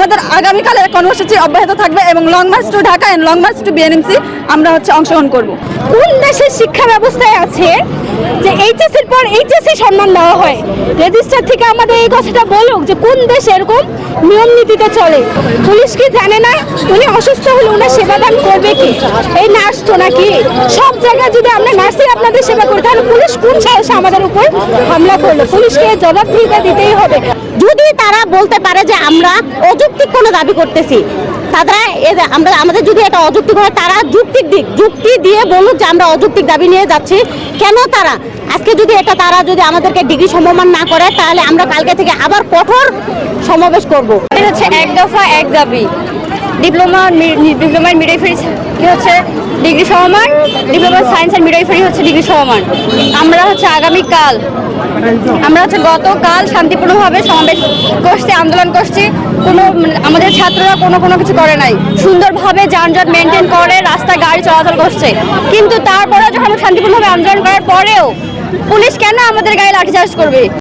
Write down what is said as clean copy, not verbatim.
আমাদের আগামীকালের কর্মসূচি অব্যাহত থাকবে এবং long march to Dhaka and long march to BNMC আমরা অংশগ্রহণ করব। কোন দেশের শিক্ষা ব্যবস্থায় আছে যে এইচএসসির পর এইচএসসি সম্মান দেওয়া হয়? রেজিস্ট্রার থেকে আমাদের এই কথাটা বলুক যে কোন দেশ এরকম নিয়ম নীতিতে চলে। পুলিশ কি জানে না উনি অসুস্থ হলে উনার সেবাদান করবে কি? এই নার্স তো নাকি সব জায়গায় যদি আমরা নার্সই আপনাদের সেবা করি তাহলে পুলিশ কোন সাহসে আমাদের উপর হামলা করলো? পুলিশকে জবাবদিহিতা দিতেই হবে। যদি তারা বলতে পারে যে আমরা অযৌক্তিক কোনো দাবি করতেছি, তারা আমাদের যদি এটা অযৌক্তিক হয় তারা যুক্তি দিয়ে বলুক যে আমরা অযৌক্তিক দাবি নিয়ে যাচ্ছি। কেন তারা আজকে যদি তারা যদি আমাদেরকে ডিগ্রি সমমান না করে তাহলে আমরা কালকে থেকে আবার কঠোর সমাবেশ করব। এটা হচ্ছে এক দফা এক দাবি। ডিপ্লোমার মিডওয়াইফারি কি হচ্ছে ডিগ্রি সমমান, ডিপ্লোমা সায়েন্স অ্যান্ড মিডওয়াইফারি হচ্ছে ডিগ্রি সমমান। আমরা আগামীকাল গতকাল শান্তিপূর্ণভাবে সমাবেশ করছি, আন্দোলন করছি। আমাদের ছাত্ররা কোনো কিছু করে নাই, সুন্দরভাবে যানজট মেনটেন করে রাস্তায় গাড়ি চলাচল করছে। কিন্তু তারপরেও যখন শান্তিপূর্ণভাবে আন্দোলন করার পরেও পুলিশ কেন আমাদের গায়ে লাঠিচার্জ করবে?